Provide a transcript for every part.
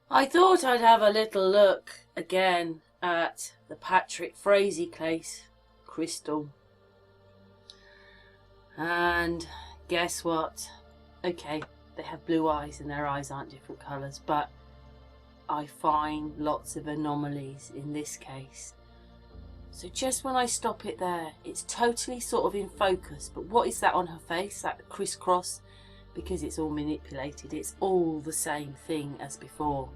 I thought I'd have a little look again at the Frezeey case, Krystal. And guess what? Okay, they have blue eyes and their eyes aren't different colours, but I find lots of anomalies in this case. So just when I stop it there, it's totally sort of in focus, but what is that on her face, that crisscross? Because it's all manipulated, it's all the same thing as before.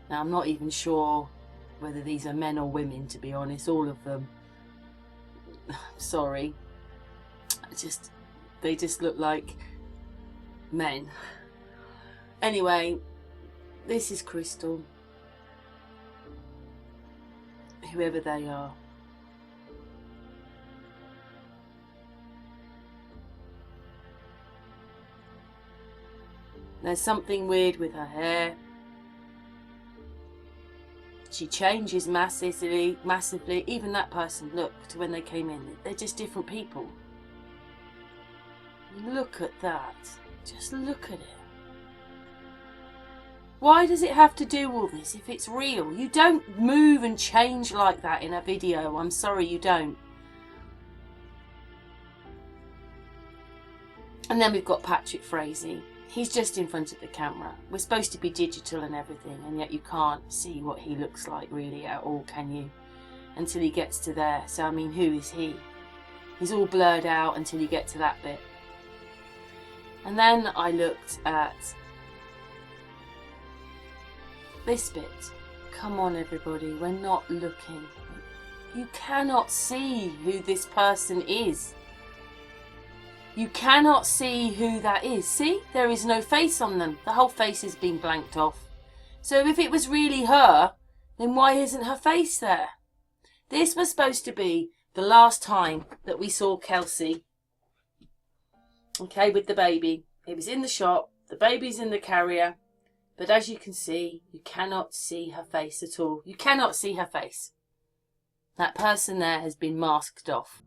Now I'm not even sure whether these are men or women, to be honest, all of them. Sorry, they just look like men. Anyway, this is Krystal, whoever they are. There's something weird with her hair. She changes massively. Even that person, look, to when they came in. They're just different people. Look at that. Just look at it. Why does it have to do all this if it's real? You don't move and change like that in a video. I'm sorry, you don't. And then we've got Frezeey. He's just in front of the camera. We're supposed to be digital and everything, and yet you can't see what he looks like really at all, can you? Until he gets to there. So I mean, who is he? He's all blurred out until you get to that bit. And then I looked at this bit. Come on everybody, we're not looking. You cannot see who this person is. You cannot see who that is. See, there is no face on them. The whole face is being blanked off. So if it was really her, then why isn't her face there? This was supposed to be the last time that we saw Kelsey. Okay, with the baby. It was in the shop. The baby's in the carrier. But as you can see, you cannot see her face at all. You cannot see her face. That person there has been masked off.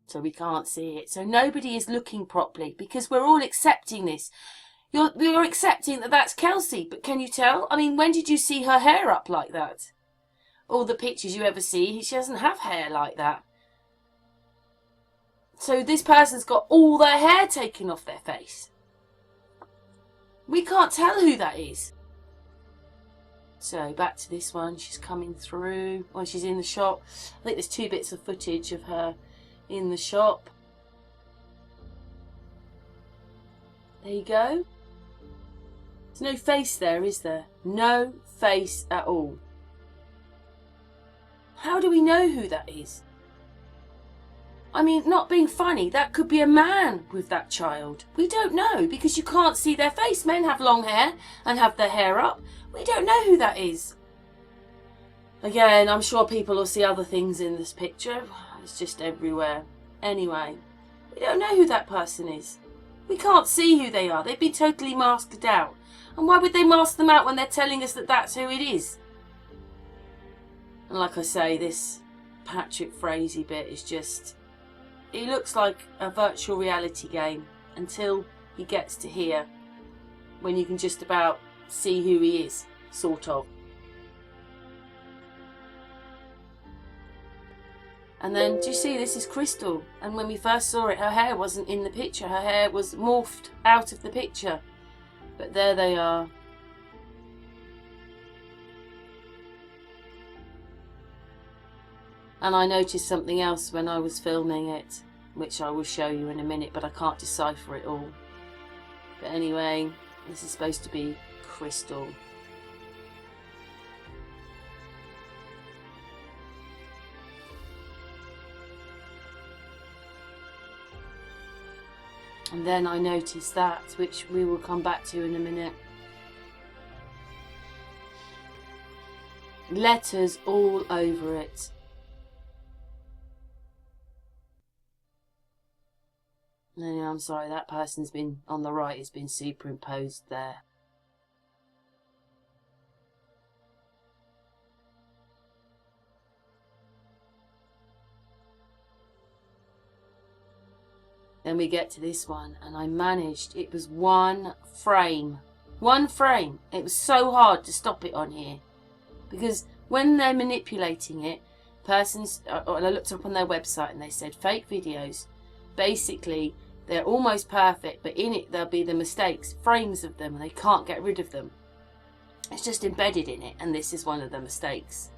So we can't see it. So nobody is looking properly because we're all accepting this. You're accepting that that's Kelsey, but can you tell? I mean, when did you see her hair up like that? All the pictures you ever see, she doesn't have hair like that. So this person's got all their hair taken off their face. We can't tell who that is. So back to this one. She's coming through. Well, she's in the shop. I think there's 2 bits of footage of her in the shop. There you go. There's no face there, is there? No face at all. How do we know who that is? I mean, not being funny, that could be a man with that child. We don't know because you can't see their face. Men have long hair and have their hair up. We don't know who that is. Again, I'm sure people will see other things in this picture. It's just everywhere. Anyway, we don't know who that person is. We can't see who they are. They've been totally masked out. And why would they mask them out when they're telling us that that's who it is? And like I say, this Frezeey bit is just... It looks like a virtual reality game until he gets to here, when you can just about see who he is, sort of. And then, do you see, this is Krystal. And when we first saw it, her hair wasn't in the picture. Her hair was morphed out of the picture. But there they are. And I noticed something else when I was filming it, which I will show you in a minute, but I can't decipher it all. But anyway, this is supposed to be Krystal. And then I noticed that, which we will come back to in a minute. Letters all over it. No, I'm sorry, that person's been, on the right, has been superimposed there. Then we get to this one, and I managed, it was one frame One frame. It was so hard to stop it on here. Because when they're manipulating it, persons, I looked up on their website and they said fake videos, basically they're almost perfect, but in it there'll be the mistakes, frames of them, and they can't get rid of them. It's just embedded in it, and this is one of the mistakes.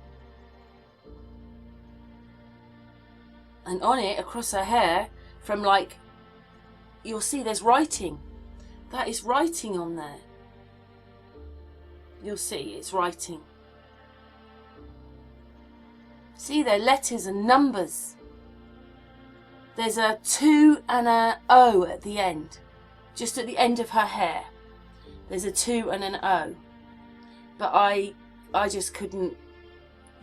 And on it, across her hair, from like, you'll see there's writing. That is writing on there. You'll see it's writing. See, they're letters and numbers. There's a 2 and a O at the end. Just at the end of her hair. There's a 2 and an O. But I just couldn't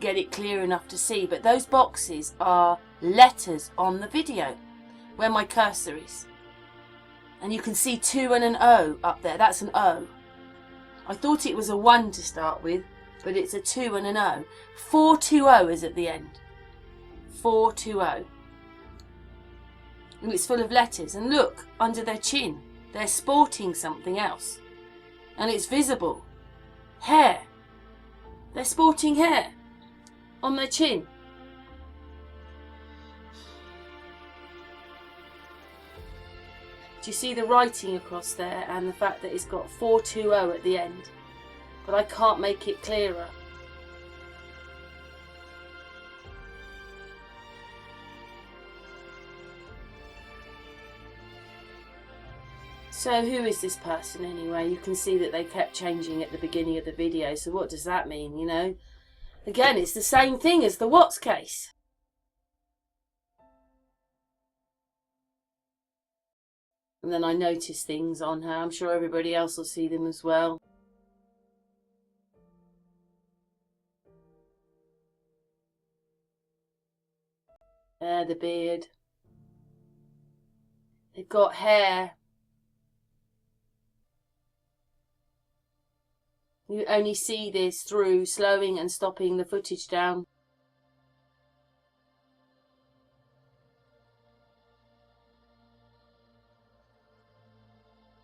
get it clear enough to see. But those boxes are letters on the video, where my cursor is. And you can see 2 and an O up there. That's an O. I thought it was a 1 to start with, but it's a 2 and an O. 420 is at the end. 420. And it's full of letters. And look, under their chin, they're sporting something else. And it's visible. Hair. They're sporting hair on their chin. Do you see the writing across there and the fact that it's got 420 at the end? But I can't make it clearer. So who is this person anyway? You can see that they kept changing at the beginning of the video. So what does that mean, you know? Again, it's the same thing as the Watts case. And then I notice things on her. I'm sure everybody else will see them as well. The beard. They've got hair. You only see this through slowing and stopping the footage down.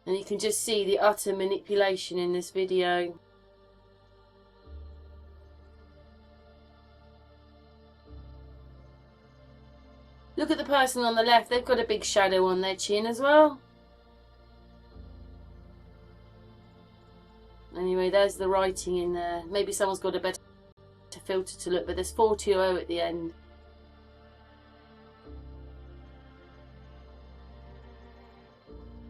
And you can just see the utter manipulation in this video. Look at the person on the left. They've got a big shadow on their chin as well. Anyway, there's the writing in there. Maybe someone's got a better filter to look, but there's 420 at the end.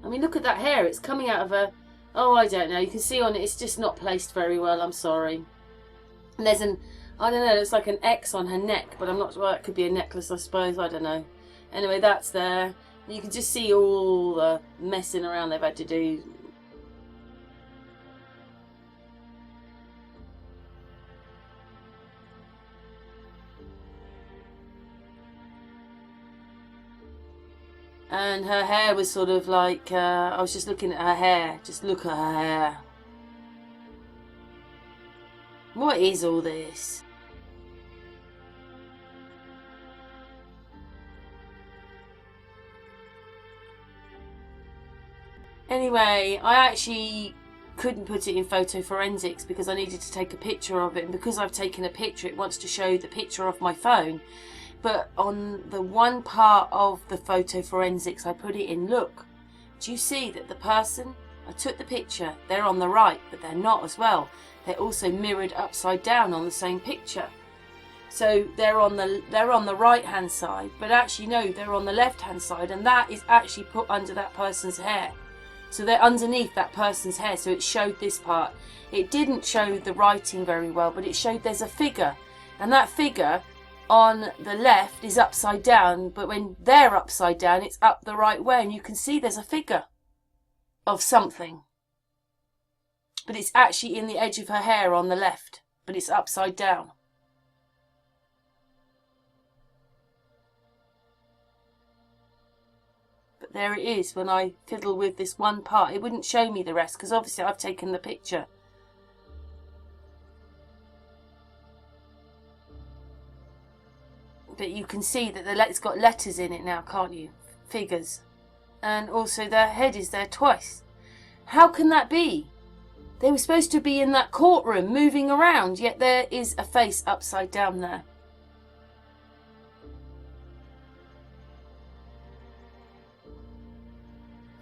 I mean, look at that hair. It's coming out of a... Oh, I don't know. You can see on it, it's just not placed very well. I'm sorry. And there's an... I don't know. It looks like an X on her neck, but I'm not sure. It could be a necklace, I suppose. I don't know. Anyway, that's there. You can just see all the messing around they've had to do. And her hair was sort of like, I was just looking at her hair. Just look at her hair. What is all this? Anyway, I actually couldn't put it in photo forensics because I needed to take a picture of it. And because I've taken a picture, it wants to show the picture of my phone. But on the one part of the photo forensics I put it in, look, do you see that the person, I took the picture, they're on the right, but they're not as well. They're also mirrored upside down on the same picture. So they're on the right hand side, but actually no, they're on the left hand side, and that is actually put under that person's hair. So they're underneath that person's hair, so it showed this part. It didn't show the writing very well, but it showed there's a figure, and that figure on the left is upside down, but when they're upside down, it's up the right way, and you can see there's a figure of something. But it's actually in the edge of her hair on the left, but it's upside down. But there it is. When I fiddle with this one part, it wouldn't show me the rest, because obviously I've taken the picture. But you can see that it's got letters in it now, can't you? Figures. And also their head is there twice. How can that be? They were supposed to be in that courtroom moving around, yet there is a face upside down there.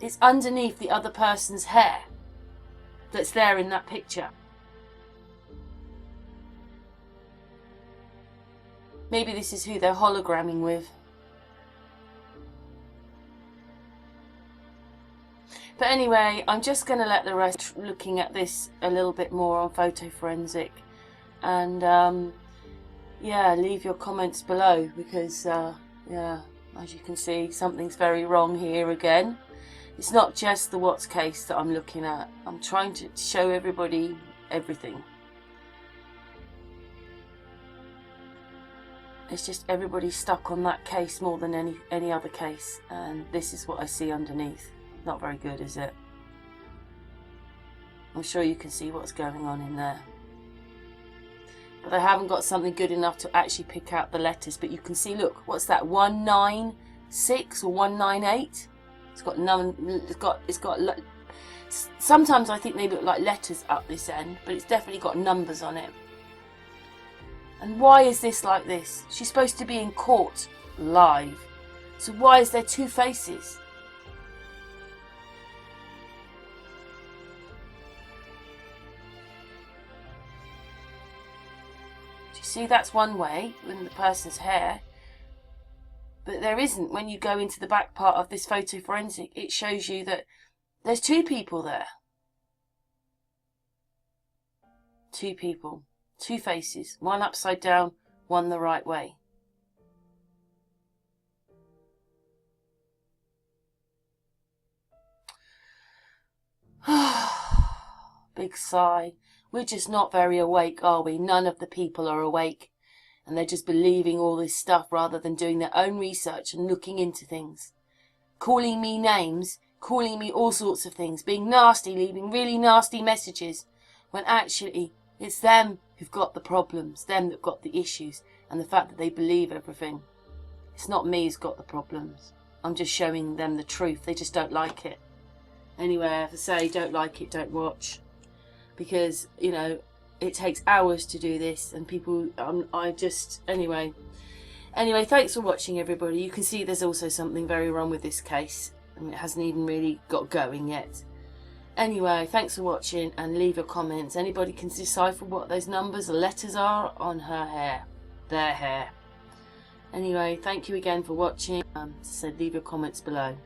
It's underneath the other person's hair that's there in that picture. Maybe this is who they're hologramming with. But anyway, I'm just going to let the rest looking at this a little bit more on Photo Forensic. And yeah, leave your comments below because yeah, as you can see, something's very wrong here again. It's not just the Watts case that I'm looking at. I'm trying to show everybody everything. It's just everybody's stuck on that case more than any other case, and this is what I see underneath. Not very good, is it? I'm sure you can see what's going on in there. But I haven't got something good enough to actually pick out the letters, but you can see, look, what's that, 196 or 198? It's got none, it's got sometimes I think they look like letters up this end, but it's definitely got numbers on it. And why is this like this? She's supposed to be in court live. So why is there two faces? Do you see, that's one way in the person's hair. But there isn't when you go into the back part of this Photo Forensic. It shows you that there's two people there. Two people. Two faces, one upside down, one the right way. Big sigh. We're just not very awake, are we? None of the people are awake. And they're just believing all this stuff rather than doing their own research and looking into things. Calling me names, calling me all sorts of things, being nasty, leaving really nasty messages, when actually it's them who've got the problems, them that've got the issues, and the fact that they believe everything. It's not me who's got the problems. I'm just showing them the truth. They just don't like it. Anyway, I have to say, don't like it, don't watch. Because, you know, it takes hours to do this, and people, anyway. Anyway, thanks for watching, everybody. You can see there's also something very wrong with this case, and it hasn't even really got going yet. Anyway, thanks for watching, and leave your comments. Anybody can decipher what those numbers or letters are on her hair. Their hair. Anyway, thank you again for watching. As I said, leave your comments below.